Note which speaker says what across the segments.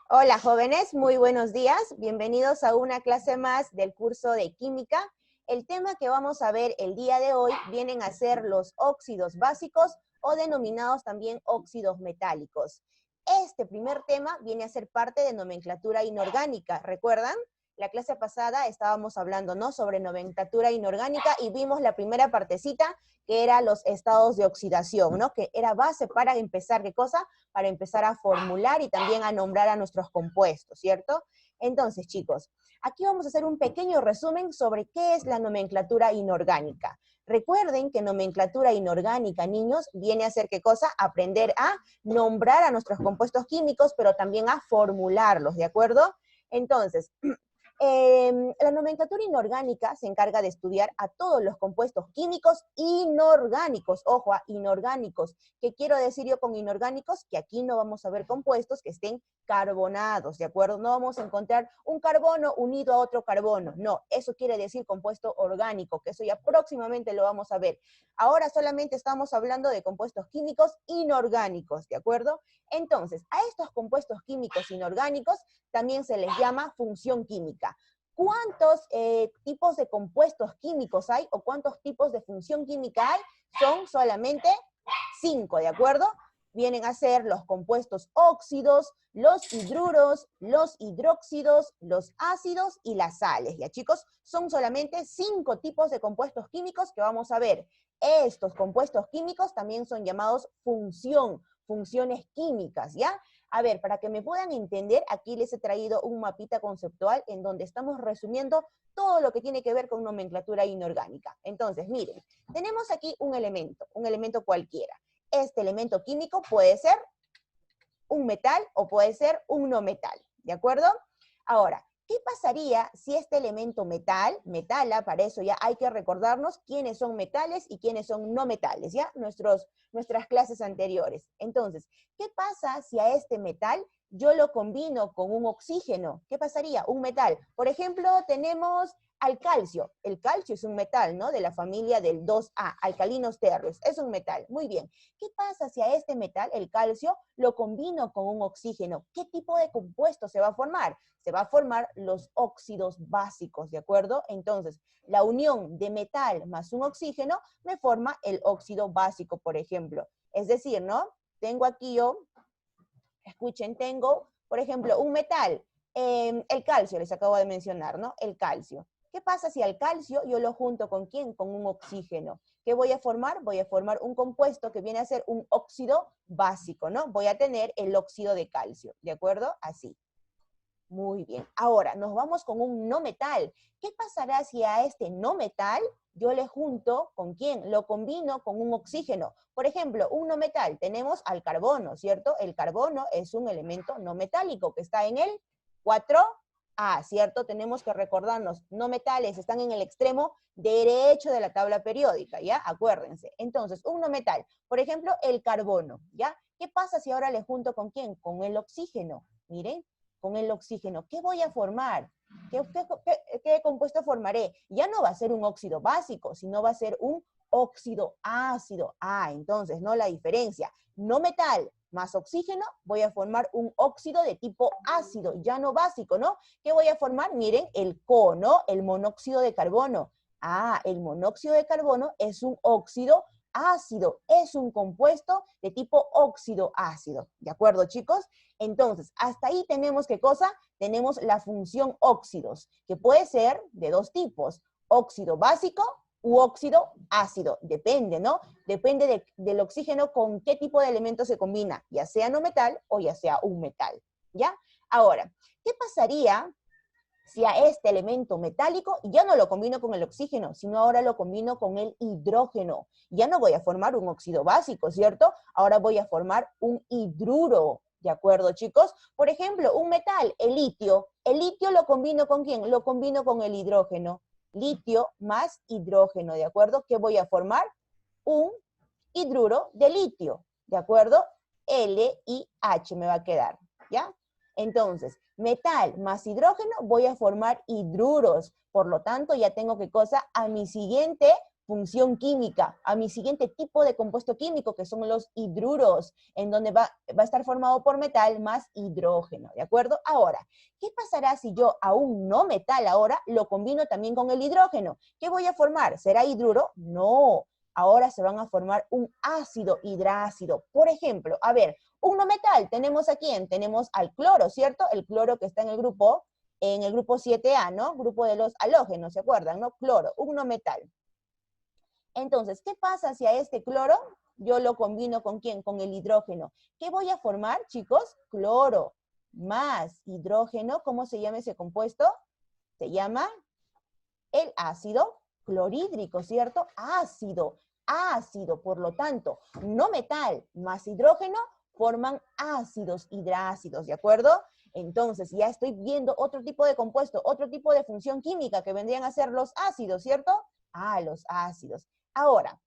Speaker 1: Hola jóvenes, muy buenos días. Bienvenidos a una clase más del curso de Química. El tema que vamos a ver el día de hoy vienen a ser los óxidos básicos o denominados también óxidos metálicos. Este primer tema viene a ser parte de nomenclatura inorgánica. ¿Recuerdan? La clase pasada estábamos hablando, ¿no?, sobre nomenclatura inorgánica y vimos la primera partecita que era los estados de oxidación, ¿no? Que era base para empezar, ¿qué cosa? Para empezar a formular y también a nombrar a nuestros compuestos, ¿cierto? Entonces, chicos, aquí vamos a hacer un pequeño resumen sobre qué es la nomenclatura inorgánica. Recuerden que nomenclatura inorgánica, niños, viene a ser ¿qué cosa? Aprender a nombrar a nuestros compuestos químicos, pero también a formularlos, ¿de acuerdo? Entonces, la nomenclatura inorgánica se encarga de estudiar a todos los compuestos químicos inorgánicos. Ojo, a inorgánicos. ¿Qué quiero decir yo con inorgánicos? Que aquí no vamos a ver compuestos que estén carbonados, ¿de acuerdo? No vamos a encontrar un carbono unido a otro carbono. No, eso quiere decir compuesto orgánico, que eso ya próximamente lo vamos a ver. Ahora solamente estamos hablando de compuestos químicos inorgánicos, ¿de acuerdo? Entonces, a estos compuestos químicos inorgánicos también se les llama función química. ¿Cuántos tipos de compuestos químicos hay o cuántos tipos de función química hay? Son solamente 5, ¿de acuerdo? Vienen a ser los compuestos óxidos, los hidruros, los hidróxidos, los ácidos y las sales. ¿Ya, chicos? Son solamente 5 tipos de compuestos químicos que vamos a ver. Estos compuestos químicos también son llamados funciones químicas, ¿ya? A ver, para que me puedan entender, aquí les he traído un mapita conceptual en donde estamos resumiendo todo lo que tiene que ver con nomenclatura inorgánica. Entonces, miren, tenemos aquí un elemento cualquiera. Este elemento químico puede ser un metal o puede ser un no metal, ¿de acuerdo? Ahora, ¿qué pasaría si este elemento metala, para eso ya hay que recordarnos quiénes son metales y quiénes son no metales, ¿ya? Nuestras clases anteriores. Entonces, ¿qué pasa si a este metal yo lo combino con un oxígeno? ¿Qué pasaría? Un metal. Por ejemplo, tenemos al calcio. El calcio es un metal, ¿no? De la familia del 2A, alcalinos térreos. Es un metal. Muy bien. ¿Qué pasa si a este metal, el calcio, lo combino con un oxígeno? ¿Qué tipo de compuesto se va a formar? Se va a formar los óxidos básicos, ¿de acuerdo? Entonces, la unión de metal más un oxígeno me forma el óxido básico, por ejemplo. Es decir, ¿no? Tengo aquí yo, escuchen, tengo, por ejemplo, un metal, el calcio, les acabo de mencionar, ¿no? El calcio. ¿Qué pasa si al calcio yo lo junto con quién? Con un oxígeno. ¿Qué voy a formar? Voy a formar un compuesto que viene a ser un óxido básico, ¿no? Voy a tener el óxido de calcio, ¿de acuerdo? Así. Muy bien. Ahora, nos vamos con un no metal. ¿Qué pasará si a este no metal yo le junto con quién? Lo combino con un oxígeno. Por ejemplo, un no metal, tenemos al carbono, ¿cierto? El carbono es un elemento no metálico que está en el 4A, ¿cierto? Tenemos que recordarnos, no metales están en el extremo derecho de la tabla periódica, ¿ya? Acuérdense. Entonces, un no metal, por ejemplo, el carbono, ¿ya? ¿Qué pasa si ahora le junto con quién? Con el oxígeno. Miren, con el oxígeno. ¿Qué voy a formar? ¿Qué compuesto formaré? Ya no va a ser un óxido básico, sino va a ser un óxido ácido. Ah, entonces, ¿no? La diferencia. No metal más oxígeno, voy a formar un óxido de tipo ácido, ya no básico, ¿no? ¿Qué voy a formar? Miren, el CO, ¿no? El monóxido de carbono. Ah, el monóxido de carbono es un óxido ácido, es un compuesto de tipo óxido ácido. ¿De acuerdo, chicos? Entonces, hasta ahí tenemos ¿qué cosa? Tenemos la función óxidos, que puede ser de dos tipos, óxido básico u óxido ácido, depende, ¿no? Depende del oxígeno con qué tipo de elemento se combina, ya sea no metal o ya sea un metal, ¿ya? Ahora, ¿qué pasaría si a este elemento metálico ya no lo combino con el oxígeno, sino ahora lo combino con el hidrógeno? Ya no voy a formar un óxido básico, ¿cierto? Ahora voy a formar un hidruro, ¿de acuerdo, chicos? Por ejemplo, un metal, el litio. ¿El litio lo combino con quién? Lo combino con el hidrógeno. Litio más hidrógeno, ¿de acuerdo? ¿Qué voy a formar? Un hidruro de litio, ¿de acuerdo? LiH me va a quedar, ¿ya? Entonces, metal más hidrógeno, voy a formar hidruros. Por lo tanto, ya tengo ¿qué cosa? A mi siguiente función química, a mi siguiente tipo de compuesto químico, que son los hidruros, en donde va a estar formado por metal más hidrógeno, ¿de acuerdo? Ahora, ¿qué pasará si yo a un no metal ahora lo combino también con el hidrógeno? ¿Qué voy a formar? ¿Será hidruro? No, ahora se van a formar un ácido hidrácido. Por ejemplo, a ver, un no metal, ¿tenemos a quién? Tenemos al cloro, ¿cierto? El cloro que está en el grupo 7A, ¿no? Grupo de los halógenos, ¿se acuerdan? ¿No? Cloro, un no metal. Entonces, ¿qué pasa si a este cloro yo lo combino con quién? Con el hidrógeno. ¿Qué voy a formar, chicos? Cloro más hidrógeno. ¿Cómo se llama ese compuesto? Se llama el ácido clorhídrico, ¿cierto? Ácido, ácido. Por lo tanto, no metal más hidrógeno forman ácidos hidrácidos, ¿de acuerdo? Entonces, ya estoy viendo otro tipo de compuesto, otro tipo de función química que vendrían a ser los ácidos, ¿cierto? Ah, los ácidos. Ahora,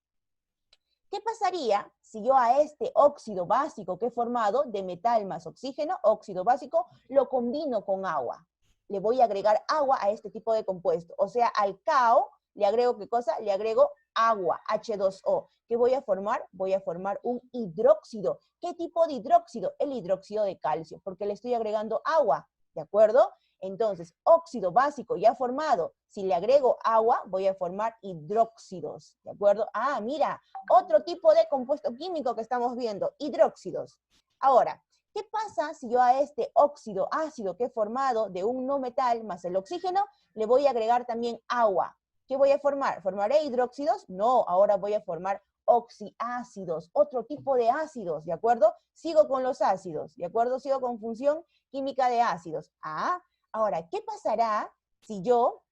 Speaker 1: ¿qué pasaría si yo a este óxido básico que he formado de metal más oxígeno, óxido básico, lo combino con agua? Le voy a agregar agua a este tipo de compuesto. O sea, al CaO le agrego, ¿qué cosa? Le agrego agua, H2O. ¿Qué voy a formar? Voy a formar un hidróxido. ¿Qué tipo de hidróxido? El hidróxido de calcio, porque le estoy agregando agua, ¿de acuerdo? Entonces, óxido básico ya formado, si le agrego agua, voy a formar hidróxidos, ¿de acuerdo? Ah, mira, otro tipo de compuesto químico que estamos viendo, hidróxidos. Ahora, ¿qué pasa si yo a este óxido ácido que he formado de un no metal más el oxígeno, le voy a agregar también agua? ¿Qué voy a formar? ¿Formaré hidróxidos? No, ahora voy a formar oxiácidos, otro tipo de ácidos, ¿de acuerdo? Sigo con los ácidos, ¿de acuerdo? Sigo con función química de ácidos. Ah, ahora, ¿qué pasará si yo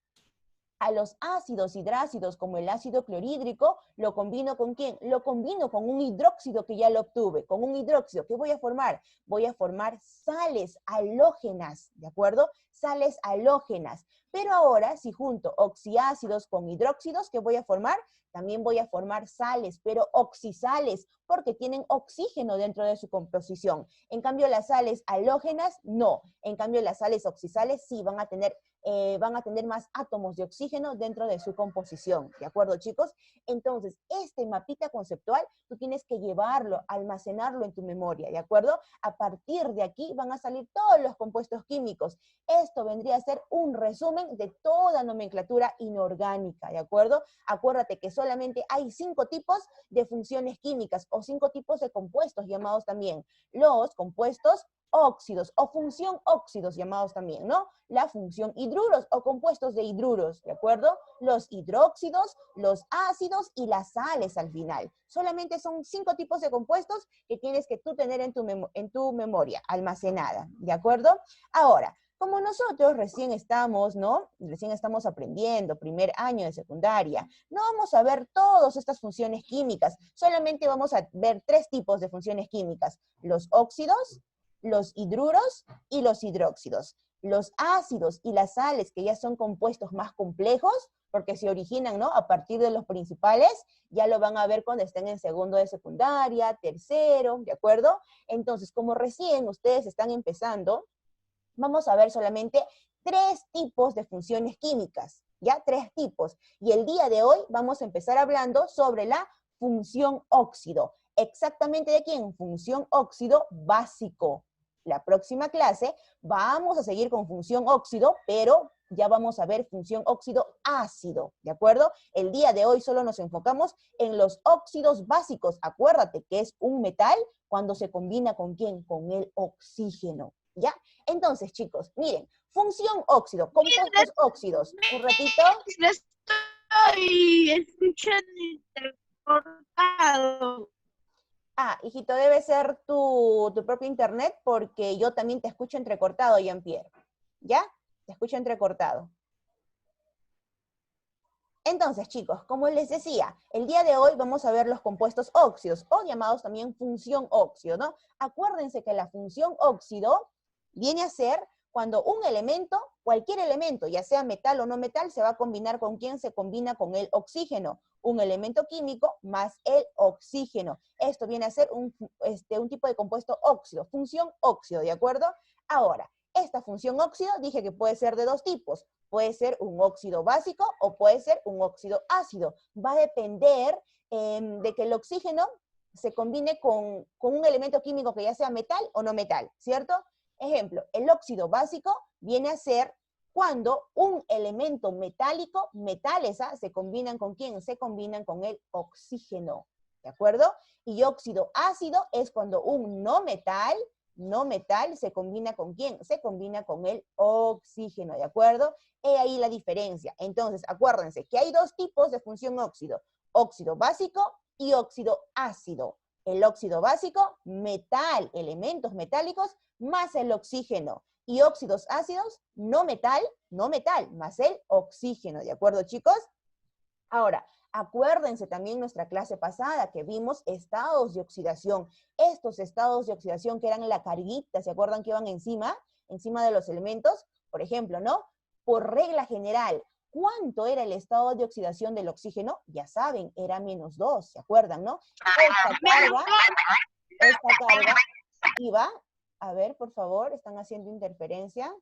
Speaker 1: a los ácidos hidrácidos como el ácido clorhídrico lo combino con quién? Lo combino con un hidróxido que ya lo obtuve, con un hidróxido. ¿Qué voy a formar? Voy a formar sales halógenas, ¿de acuerdo? Sales halógenas. Pero ahora, si junto oxiácidos con hidróxidos, ¿qué voy a formar? También voy a formar sales, pero oxisales, porque tienen oxígeno dentro de su composición. En cambio, las sales halógenas, no. En cambio, las sales oxisales sí van a tener más átomos de oxígeno dentro de su composición, ¿de acuerdo, chicos? Entonces, este mapita conceptual, tú tienes que llevarlo, almacenarlo en tu memoria, ¿de acuerdo? A partir de aquí van a salir todos los compuestos químicos. Esto vendría a ser un resumen de toda nomenclatura inorgánica, ¿de acuerdo? Acuérdate que solamente hay 5 tipos de funciones químicas o 5 tipos de compuestos llamados también los compuestos óxidos o función óxidos llamados también, ¿no? La función hidruros o compuestos de hidruros, ¿de acuerdo? Los hidróxidos, los ácidos y las sales al final. Solamente son 5 tipos de compuestos que tienes que tú tener en tu memoria almacenada, ¿de acuerdo? Ahora, como nosotros recién estamos, ¿no? Recién estamos aprendiendo, primer año de secundaria, no vamos a ver todas estas funciones químicas, solamente vamos a ver 3 tipos de funciones químicas, los óxidos, los hidruros y los hidróxidos. Los ácidos y las sales, que ya son compuestos más complejos, porque se originan, ¿no? A partir de los principales, ya lo van a ver cuando estén en segundo de secundaria, tercero, ¿de acuerdo? Entonces, como recién ustedes están empezando, vamos a ver solamente 3 tipos de funciones químicas, ¿ya? 3 tipos. Y el día de hoy vamos a empezar hablando sobre la función óxido. ¿Exactamente de quién? Función óxido básico. La próxima clase vamos a seguir con función óxido, pero ya vamos a ver función óxido ácido, ¿de acuerdo? El día de hoy solo nos enfocamos en los óxidos básicos. Acuérdate que es un metal cuando se combina ¿con quién? Con el oxígeno, ¿ya? Entonces, chicos, miren, función óxido, compuestos óxidos. Un ratito.
Speaker 2: Lo estoy escuchando intercortado.
Speaker 1: Ah, hijito, debe ser tu propio internet porque yo también te escucho entrecortado, Jean-Pierre. ¿Ya? Te escucho entrecortado. Entonces, chicos, como les decía, el día de hoy vamos a ver los compuestos óxidos, o llamados también función óxido, ¿no? Acuérdense que la función óxido viene a ser cuando un elemento, cualquier elemento, ya sea metal o no metal, se va a combinar con quién se combina con el oxígeno. Un elemento químico más el oxígeno. Esto viene a ser un tipo de compuesto óxido, función óxido, ¿de acuerdo? Ahora, Esta función óxido dije que puede ser de dos tipos. Puede ser un óxido básico o puede ser un óxido ácido. Va a depender de que el oxígeno se combine con un elemento químico que ya sea metal o no metal, ¿cierto? Ejemplo, el óxido básico viene a ser cuando un elemento metálico, metales, se combinan ¿con quién? Se combinan con el oxígeno, ¿de acuerdo? Y óxido ácido es cuando un no metal se combina ¿con quién? Se combina con el oxígeno, ¿de acuerdo? He ahí la diferencia. Entonces, acuérdense que hay dos tipos de función óxido. Óxido básico y óxido ácido. El óxido básico, metal, elementos metálicos, más el oxígeno. Y óxidos ácidos, no metal, más el oxígeno. ¿De acuerdo, chicos? Ahora, acuérdense también nuestra clase pasada que vimos estados de oxidación. Estos estados de oxidación que eran la carguita, ¿se acuerdan que iban encima de los elementos? Por ejemplo, ¿no? Por regla general, ¿cuánto era el estado de oxidación del oxígeno? Ya saben, era -2, ¿se acuerdan, no? Esta carga iba, a ver, por favor, están haciendo interferencia.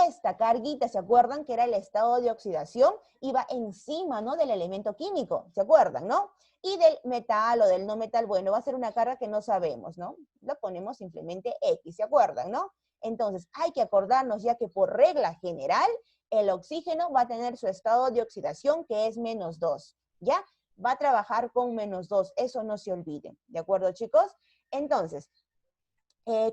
Speaker 1: Esta carguita, ¿se acuerdan que era el estado de oxidación? Iba encima, ¿no? Del elemento químico, ¿se acuerdan, no? Y del metal o del no metal, bueno, va a ser una carga que no sabemos, ¿no? Lo ponemos simplemente X, ¿se acuerdan, no? Entonces, hay que acordarnos ya que por regla general, el oxígeno va a tener su estado de oxidación que es -2, ¿ya? Va a trabajar con -2, eso no se olviden, ¿de acuerdo, chicos? Entonces,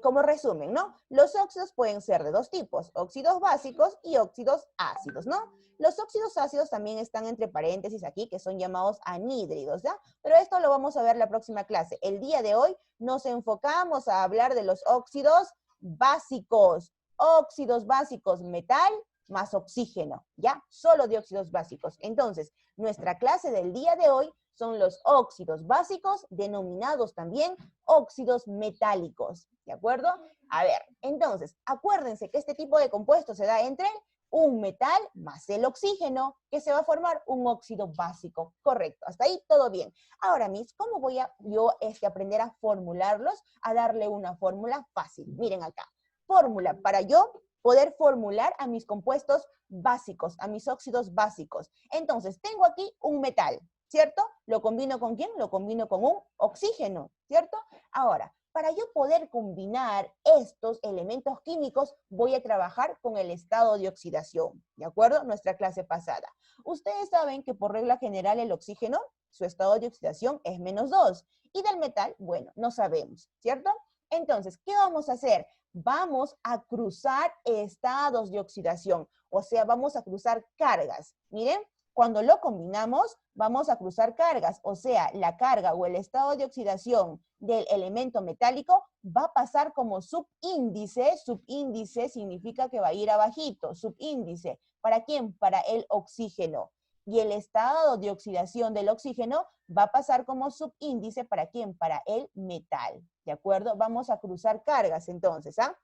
Speaker 1: como resumen, ¿no? Los óxidos pueden ser de dos tipos, óxidos básicos y óxidos ácidos, ¿no? Los óxidos ácidos también están entre paréntesis aquí, que son llamados anhídridos, ¿ya? Pero esto lo vamos a ver la próxima clase. El día de hoy nos enfocamos a hablar de los óxidos básicos. Óxidos básicos, metal más oxígeno, ¿ya? Solo de óxidos básicos. Entonces, nuestra clase del día de hoy son los óxidos básicos, denominados también óxidos metálicos, ¿de acuerdo? A ver, entonces, acuérdense que este tipo de compuesto se da entre un metal más el oxígeno, que se va a formar un óxido básico. Correcto, hasta ahí todo bien. Ahora, Miss, ¿cómo voy a yo aprender a formularlos? A darle una fórmula fácil. Miren acá, fórmula para yo poder formular a mis compuestos básicos, a mis óxidos básicos. Entonces, tengo aquí un metal, ¿cierto? ¿Lo combino con quién? Lo combino con un oxígeno, ¿cierto? Ahora, para yo poder combinar estos elementos químicos, voy a trabajar con el estado de oxidación, ¿de acuerdo? Nuestra clase pasada. Ustedes saben que por regla general el oxígeno, su estado de oxidación es -2. Y del metal, bueno, no sabemos, ¿cierto? Entonces, ¿qué vamos a hacer? Vamos a cruzar estados de oxidación, o sea, vamos a cruzar cargas. Miren, cuando lo combinamos, vamos a cruzar cargas, o sea, la carga o el estado de oxidación del elemento metálico va a pasar como subíndice. Subíndice significa que va a ir abajito, subíndice. ¿Para quién? Para el oxígeno. Y el estado de oxidación del oxígeno va a pasar como subíndice ¿para quién? Para el metal, ¿de acuerdo? Vamos a cruzar cargas entonces, ¿ah?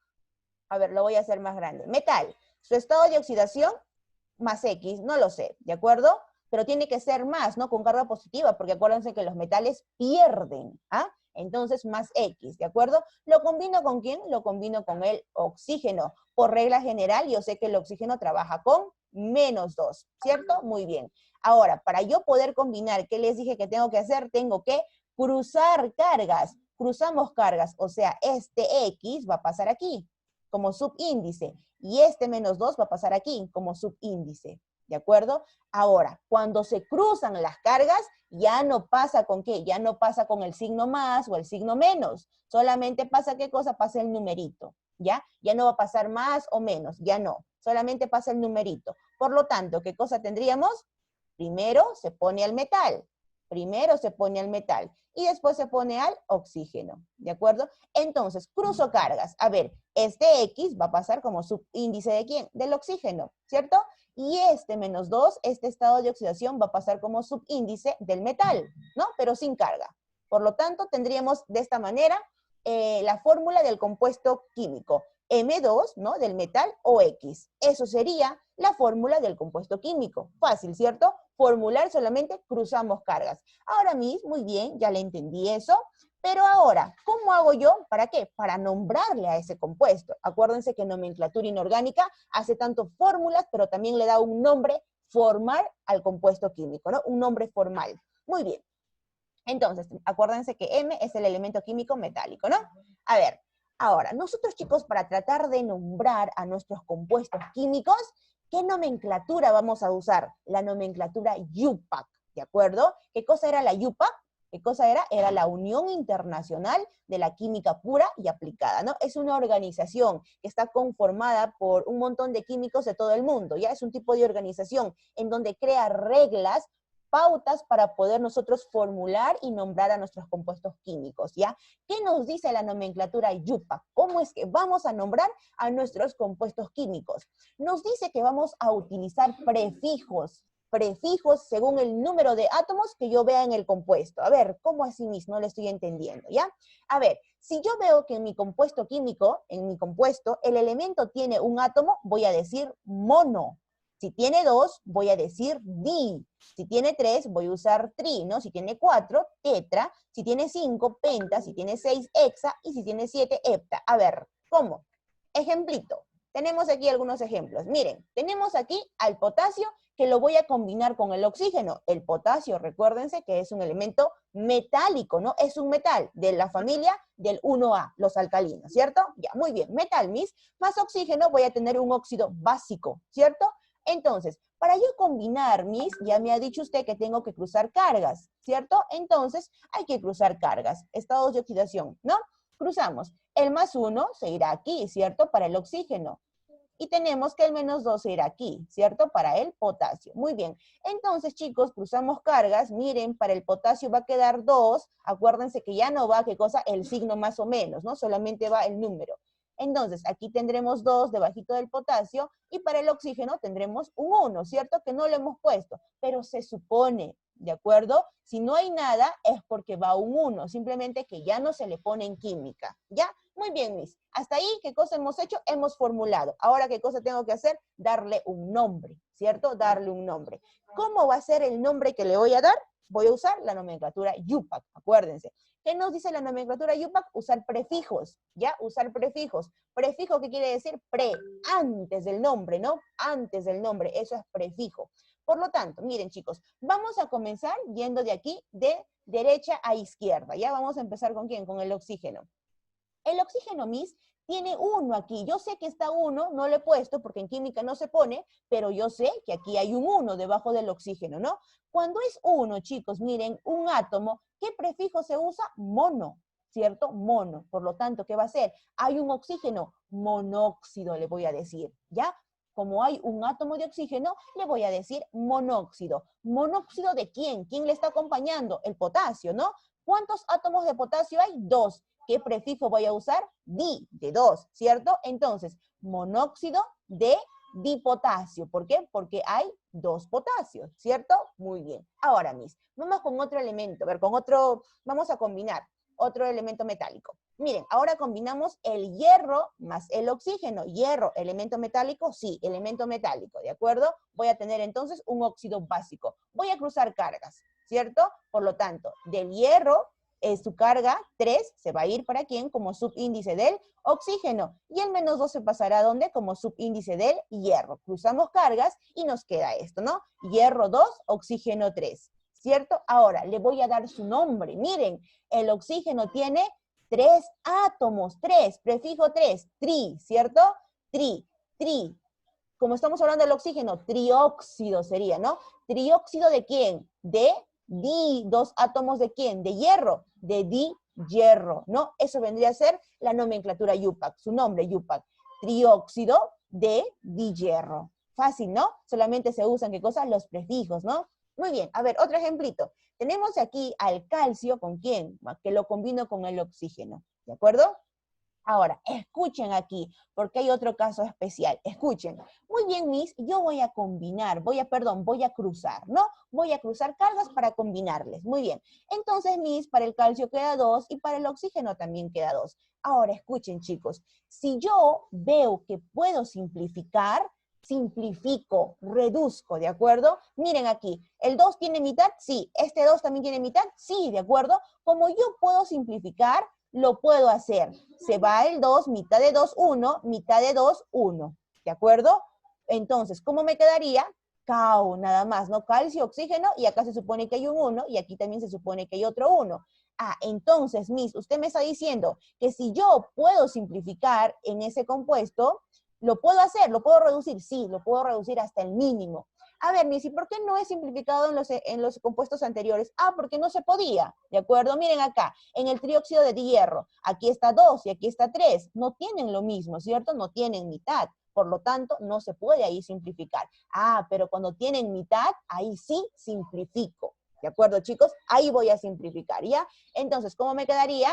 Speaker 1: A ver, lo voy a hacer más grande. Metal, su estado de oxidación más X, no lo sé, ¿de acuerdo? Pero tiene que ser más, ¿no? Con carga positiva, porque acuérdense que los metales pierden, ¿ah? Entonces, más X, ¿de acuerdo? ¿Lo combino con quién? Lo combino con el oxígeno. Por regla general, yo sé que el oxígeno trabaja con -2, ¿cierto? Muy bien. Ahora, para yo poder combinar, ¿qué les dije que tengo que hacer? Tengo que cruzar cargas. Cruzamos cargas, o sea, este X va a pasar aquí, como subíndice, y este -2 va a pasar aquí, como subíndice, ¿de acuerdo? Ahora, cuando se cruzan las cargas, ya no pasa con ¿qué? Ya no pasa con el signo más o el signo menos, solamente pasa ¿qué cosa? Pasa el numerito, ¿ya? Ya no va a pasar más o menos, ya no, solamente pasa el numerito. Por lo tanto, ¿qué cosa tendríamos? Primero se pone al metal, y después se pone al oxígeno, ¿de acuerdo? Entonces, cruzo cargas. A ver, este X va a pasar como subíndice ¿de quién? Del oxígeno, ¿cierto? Y este -2, este estado de oxidación va a pasar como subíndice del metal, ¿no? Pero sin carga. Por lo tanto, tendríamos de esta manera la fórmula del compuesto químico. M2, ¿no? Del metal o X. Eso sería la fórmula del compuesto químico. Fácil, ¿cierto? Formular solamente cruzamos cargas. Ahora mismo, muy bien, ya le entendí eso. Pero ahora, ¿cómo hago yo? ¿Para qué? Para nombrarle a ese compuesto. Acuérdense que nomenclatura inorgánica hace tanto fórmulas, pero también le da un nombre formal al compuesto químico, ¿no? Un nombre formal. Muy bien. Entonces, acuérdense que M es el elemento químico metálico, ¿no? A ver, ahora, nosotros chicos, para tratar de nombrar a nuestros compuestos químicos, ¿qué nomenclatura vamos a usar? La nomenclatura UPAC, ¿de acuerdo? ¿Qué cosa era la UPAC? ¿Qué cosa era? Era la Unión Internacional de la Química Pura y Aplicada, ¿no? Es una organización que está conformada por un montón de químicos de todo el mundo, ¿ya? Es un tipo de organización en donde crea reglas, pautas para poder nosotros formular y nombrar a nuestros compuestos químicos, ¿ya? ¿Qué nos dice la nomenclatura UPAC? ¿Cómo es que vamos a nombrar a nuestros compuestos químicos? Nos dice que vamos a utilizar prefijos según el número de átomos que yo vea en el compuesto. A ver, ¿cómo así mismo? No le estoy entendiendo, ¿ya? A ver, si yo veo que en mi compuesto químico, en mi compuesto, el elemento tiene un átomo, voy a decir mono. Si tiene 2, voy a decir di. Si tiene 3, voy a usar tri, ¿no? Si tiene 4, tetra. Si tiene 5, penta. Si tiene 6, hexa. Y si tiene 7, hepta. A ver, ¿cómo? Ejemplito. Tenemos aquí algunos ejemplos. Miren, tenemos aquí al potasio que lo voy a combinar con el oxígeno. El potasio, recuérdense que es un elemento metálico, ¿no? Es un metal de la familia del 1A, los alcalinos, ¿cierto? Ya, muy bien. Metal, mis, más oxígeno voy a tener un óxido básico, ¿cierto? Entonces, para yo combinar mis, ya me ha dicho usted que tengo que cruzar cargas, ¿cierto? Entonces, hay que cruzar cargas, estados de oxidación, ¿no? Cruzamos. El +1 se irá aquí, ¿cierto? Para el oxígeno. Y tenemos que el -2 se irá aquí, ¿cierto? Para el potasio. Muy bien. Entonces, chicos, cruzamos cargas. Miren, para el potasio va a quedar 2. Acuérdense que ya no va, ¿qué cosa? El signo más o menos, ¿no? Solamente va el número. Entonces, aquí tendremos 2 debajito del potasio y para el oxígeno tendremos un 1, ¿cierto? Que no lo hemos puesto, pero se supone, ¿de acuerdo? Si no hay nada es porque va un 1, simplemente que ya no se le pone en química, ¿ya? Muy bien, Miss. Hasta ahí, ¿qué cosa hemos hecho? Hemos formulado. Ahora, ¿qué cosa tengo que hacer? Darle un nombre, ¿cierto? Darle un nombre. ¿Cómo va a ser el nombre que le voy a dar? Voy a usar la nomenclatura UPAC, acuérdense. ¿Qué nos dice la nomenclatura UPAC? Usar prefijos, ¿ya? Usar prefijos. ¿Prefijo qué quiere decir? Pre, antes del nombre, ¿no? Antes del nombre, eso es prefijo. Por lo tanto, miren chicos, vamos a comenzar yendo de aquí de derecha a izquierda, ¿ya? Vamos a empezar ¿con quién? Con el oxígeno. El oxígeno, Miss, tiene 1 aquí. Yo sé que está 1, no lo he puesto porque en química no se pone, pero yo sé que aquí hay un 1 debajo del oxígeno, ¿no? Cuando es 1, chicos, miren, un átomo, ¿qué prefijo se usa? Mono, ¿cierto? Mono. Por lo tanto, ¿qué va a ser? Hay un oxígeno, monóxido le voy a decir, ¿ya? Como hay un átomo de oxígeno, le voy a decir monóxido. ¿Monóxido de quién? ¿Quién le está acompañando? El potasio, ¿no? ¿Cuántos átomos de potasio hay? 2. ¿Qué prefijo voy a usar? Di, de 2, ¿cierto? Entonces, monóxido de dipotasio. ¿Por qué? Porque hay 2 potasios, ¿cierto? Muy bien. Ahora, Miss, vamos con otro elemento, a ver, con otro, vamos a combinar otro elemento metálico. Miren, ahora combinamos el hierro más el oxígeno. Hierro, elemento metálico, sí, elemento metálico, ¿de acuerdo? Voy a tener entonces un óxido básico. Voy a cruzar cargas, ¿cierto? Por lo tanto, del hierro, su carga 3 se va a ir para quién como subíndice del oxígeno y el -2 se pasará a dónde como subíndice del hierro. Cruzamos cargas y nos queda esto, ¿no? Hierro 2, oxígeno 3, ¿cierto? Ahora le voy a dar su nombre. Miren, el oxígeno tiene 3 átomos, 3, prefijo 3, tri, ¿cierto? Tri. Como estamos hablando del oxígeno, trióxido sería, ¿no? ¿Trióxido de quién? De 2 átomos de quién? De hierro, de hierro, ¿no? Eso vendría a ser la nomenclatura UPAC, su nombre UPAC, trióxido de hierro. Fácil, ¿no? Solamente se usan, ¿qué cosas? Los prefijos, ¿no? Muy bien, a ver, otro ejemplito. Tenemos aquí al calcio, ¿con quién? Que lo combino con el oxígeno, ¿de acuerdo? Ahora, escuchen aquí, porque hay otro caso especial. Escuchen. Muy bien, Miss, yo voy a combinar, voy a cruzar, ¿no? Voy a cruzar cargas para combinarles. Muy bien. Entonces, Miss, para el calcio queda 2 y para el oxígeno también queda 2. Ahora, escuchen, chicos. Si yo veo que puedo simplificar, Simplifico, reduzco, ¿de acuerdo? Miren aquí, ¿el 2 tiene mitad? Sí. ¿Este 2 también tiene mitad? Sí, ¿de acuerdo? Como yo puedo simplificar, lo puedo hacer. Se va el 2, mitad de 2, 1, mitad de 2, 1, ¿de acuerdo? Entonces, ¿cómo me quedaría? Cao, nada más, ¿no? Calcio, oxígeno, y acá se supone que hay un 1, y aquí también se supone que hay otro 1. Ah, entonces, Miss, usted me está diciendo que si yo puedo simplificar en ese compuesto, ¿lo puedo hacer? ¿Lo puedo reducir? Sí, lo puedo reducir hasta el mínimo. A ver, Miss, ¿y por qué no he simplificado en los compuestos anteriores? Ah, porque no se podía, ¿de acuerdo? Miren acá, en el trióxido de hierro, aquí está 2 y aquí está 3. No tienen lo mismo, ¿cierto? No tienen mitad. Por lo tanto, no se puede ahí simplificar. Ah, pero cuando tienen mitad, ahí sí simplifico. ¿De acuerdo, chicos? Ahí voy a simplificar, ¿ya? Entonces, ¿cómo me quedaría?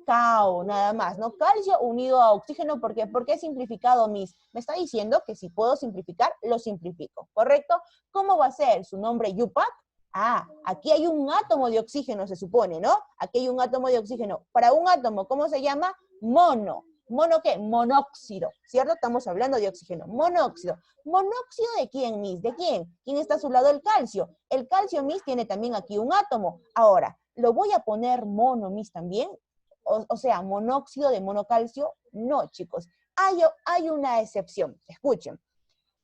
Speaker 1: Cao, nada más, ¿no? Calcio unido a oxígeno, ¿por qué? Porque he simplificado, Miss. Me está diciendo que si puedo simplificar, lo simplifico, ¿correcto? ¿Cómo va a ser su nombre Yupac? Ah, aquí hay un átomo de oxígeno, se supone, ¿no? Aquí hay un átomo de oxígeno. Para un átomo, ¿cómo se llama? Mono. ¿Mono qué? Monóxido, ¿cierto? Estamos hablando de oxígeno. Monóxido. ¿Monóxido de quién, Miss? ¿De quién? ¿Quién está a su lado? El calcio. El calcio, Miss, tiene también aquí un átomo. Ahora, ¿lo voy a poner mono, Miss, también? O sea, monóxido de monocalcio, no, chicos. Hay una excepción, escuchen.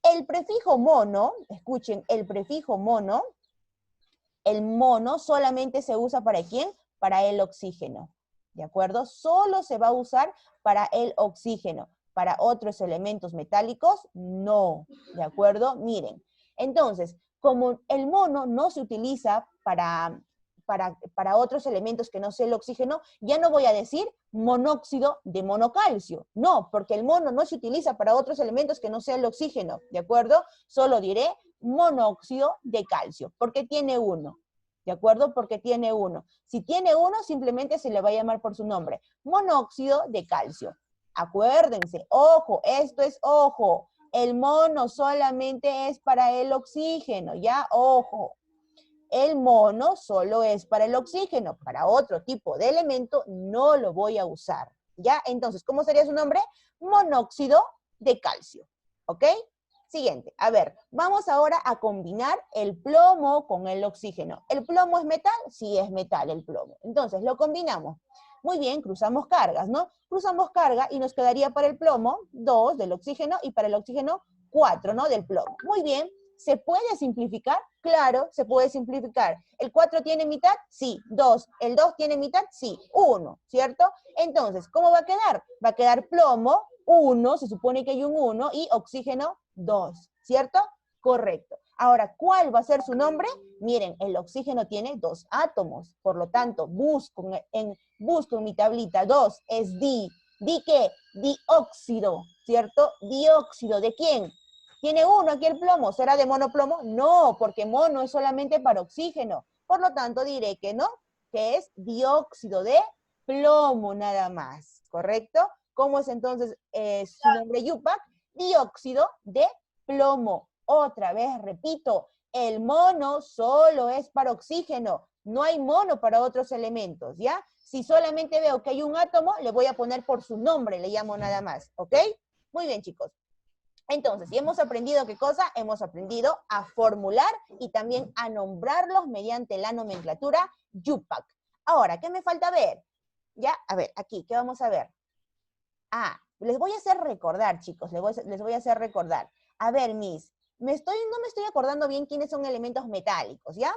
Speaker 1: El prefijo mono, escuchen, el mono solamente se usa ¿para quién? Para el oxígeno, ¿de acuerdo? Solo se va a usar para el oxígeno. Para otros elementos metálicos, no, ¿de acuerdo? Miren, entonces, como el mono no se utiliza para otros elementos que no sea el oxígeno, ya no voy a decir monóxido de monocalcio. No, porque el mono no se utiliza para otros elementos que no sea el oxígeno, ¿de acuerdo? Solo diré monóxido de calcio, porque tiene uno. ¿De acuerdo? Porque tiene uno. Si tiene uno, simplemente se le va a llamar por su nombre. Monóxido de calcio. Acuérdense, ojo, esto es ojo. El mono solamente es para el oxígeno, ¿ya? Ojo. El mono solo es para el oxígeno. Para otro tipo de elemento no lo voy a usar, ¿ya? Entonces, ¿cómo sería su nombre? Monóxido de calcio, ¿ok? Siguiente, a ver, vamos ahora a combinar el plomo con el oxígeno. ¿El plomo es metal? Sí, es metal el plomo. Entonces, lo combinamos. Muy bien, cruzamos cargas, ¿no? Cruzamos carga y nos quedaría para el plomo 2 del oxígeno y para el oxígeno 4, ¿no? Del plomo. Muy bien, ¿se puede simplificar? Claro, se puede simplificar. ¿El 4 tiene mitad? Sí. 2. ¿El 2 tiene mitad? Sí. 1, ¿cierto? Entonces, ¿cómo va a quedar? Va a quedar plomo 1, se supone que hay un 1, y oxígeno 2, ¿cierto? Correcto. Ahora, ¿cuál va a ser su nombre? Miren, el oxígeno tiene 2 átomos, por lo tanto, busco en mi tablita 2, es di. ¿Di qué? Dióxido, ¿cierto? Dióxido, ¿de quién? ¿Tiene uno aquí el plomo? ¿Será de monoplomo? No, porque mono es solamente para oxígeno. Por lo tanto, diré que no, que es dióxido de plomo nada más, ¿correcto? ¿Cómo es entonces su nombre Yupac? Dióxido de plomo. Otra vez, repito, el mono solo es para oxígeno. No hay mono para otros elementos, ¿ya? Si solamente veo que hay un átomo, le voy a poner por su nombre, le llamo nada más, ¿ok? Muy bien, chicos. Entonces, ¿y hemos aprendido qué cosa? Hemos aprendido a formular y también a nombrarlos mediante la nomenclatura Yupac. Ahora, ¿qué me falta ver? Ya, a ver, aquí, ¿qué vamos a ver? Ah, les voy a hacer recordar, chicos, les voy a hacer recordar. A ver, Miss, no me estoy acordando bien quiénes son elementos metálicos, ¿ya?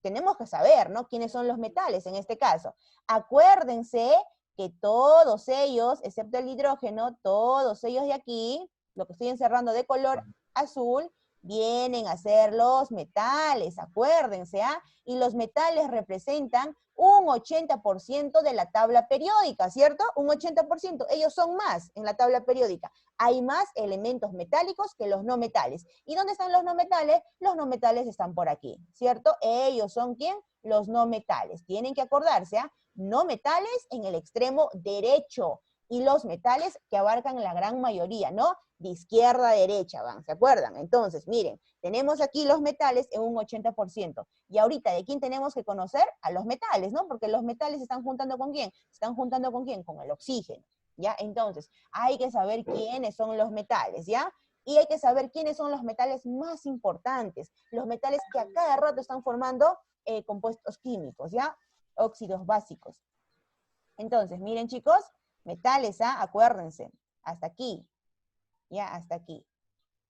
Speaker 1: Tenemos que saber, ¿no? Quiénes son los metales en este caso. Acuérdense que todos ellos, excepto el hidrógeno, todos ellos de aquí, lo que estoy encerrando de color azul, vienen a ser los metales, acuérdense, ¿ah? Y los metales representan un 80% de la tabla periódica, ¿cierto? Un 80%, ellos son más en la tabla periódica. Hay más elementos metálicos que los no metales. ¿Y dónde están los no metales? Los no metales están por aquí, ¿cierto? Ellos son, ¿quién? Los no metales. Tienen que acordarse, ¿ah? No metales en el extremo derecho y los metales que abarcan la gran mayoría, ¿no? De izquierda a derecha van, ¿se acuerdan? Entonces, miren, tenemos aquí los metales en un 80%. Y ahorita, ¿de quién tenemos que conocer? A los metales, ¿no? Porque los metales se están juntando ¿con quién? Se están juntando ¿con quién? Con el oxígeno, ¿ya? Entonces, hay que saber quiénes son los metales, ¿ya? Y hay que saber quiénes son los metales más importantes, los metales que a cada rato están formando compuestos químicos, ¿ya? Óxidos básicos. Entonces, miren chicos, metales, ¿ah? Acuérdense, hasta aquí, ya, hasta aquí.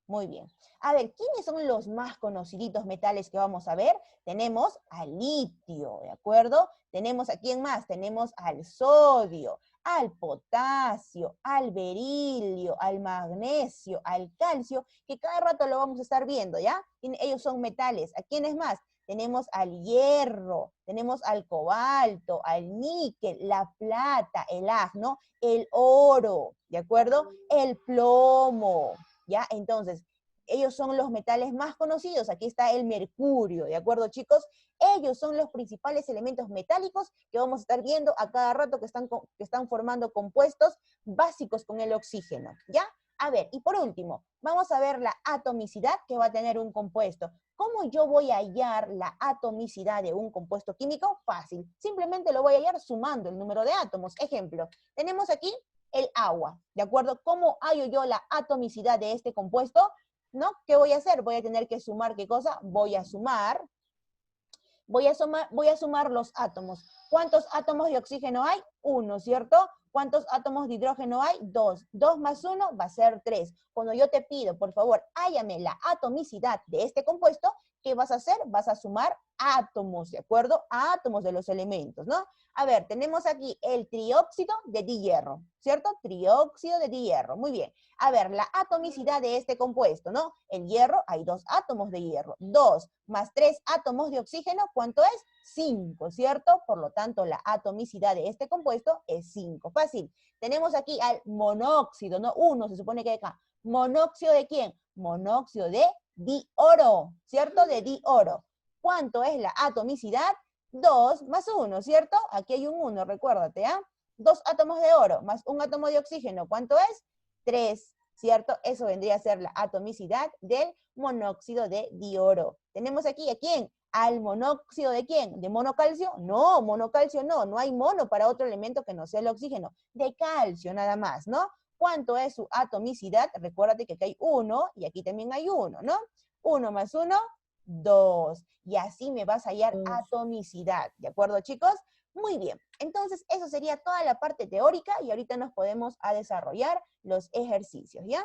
Speaker 1: Muy bien. A ver, ¿quiénes son los más conocidos metales que vamos a ver? Tenemos al litio, ¿de acuerdo? Tenemos a quién más, tenemos al sodio, al potasio, al berilio, al magnesio, al calcio, que cada rato lo vamos a estar viendo, ¿ya? Ellos son metales. ¿A quiénes más? Tenemos al hierro, tenemos al cobalto, al níquel, la plata, el hafnio, el oro, ¿de acuerdo? El plomo, ¿ya? Entonces, ellos son los metales más conocidos. Aquí está el mercurio, ¿de acuerdo, chicos? Ellos son los principales elementos metálicos que vamos a estar viendo a cada rato que están formando compuestos básicos con el oxígeno, ¿ya? A ver, y por último, vamos a ver la atomicidad que va a tener un compuesto. ¿Cómo yo voy a hallar la atomicidad de un compuesto químico? Fácil. Simplemente lo voy a hallar sumando el número de átomos. Ejemplo, tenemos aquí el agua, ¿de acuerdo? ¿Cómo hallo yo la atomicidad de este compuesto? ¿No? ¿Qué voy a hacer? Voy a tener que sumar, ¿qué cosa? Voy a sumar los átomos. ¿Cuántos átomos de oxígeno hay? 1, ¿cierto? ¿Cuántos átomos de hidrógeno hay? 2. 2 más 1 va a ser 3. Cuando yo te pido, por favor, hállame la atomicidad de este compuesto, ¿qué vas a hacer? Vas a sumar átomos, ¿de acuerdo? Átomos de los elementos, ¿no? A ver, tenemos aquí el trióxido de dihierro, ¿cierto? Trióxido de dihierro, muy bien. A ver, la atomicidad de este compuesto, ¿no? El hierro, hay 2 átomos de hierro. 2 más 3 átomos de oxígeno, ¿cuánto es? 5, ¿cierto? Por lo tanto, la atomicidad de este compuesto es 5. Fácil. Tenemos aquí al monóxido, ¿no? 1 se supone que hay acá. ¿Monóxido de quién? Monóxido de dioro, ¿cierto? De dioro. ¿Cuánto es la atomicidad? 2 más 1, ¿cierto? Aquí hay un 1, recuérdate, ¿ah? 2 átomos de oro más un átomo de oxígeno, ¿cuánto es? 3, ¿cierto? Eso vendría a ser la atomicidad del monóxido de dioro. Tenemos aquí, ¿a quién? ¿Al monóxido de quién? ¿De monocalcio? No, monocalcio no, no hay mono para otro elemento que no sea el oxígeno. De calcio nada más, ¿no? ¿Cuánto es su atomicidad? Recuérdate que aquí hay 1 y aquí también hay 1, ¿no? 1 más 1, 2. Y así me vas a hallar atomicidad, ¿de acuerdo, chicos? Muy bien, entonces eso sería toda la parte teórica y ahorita nos podemos a desarrollar los ejercicios, ¿ya?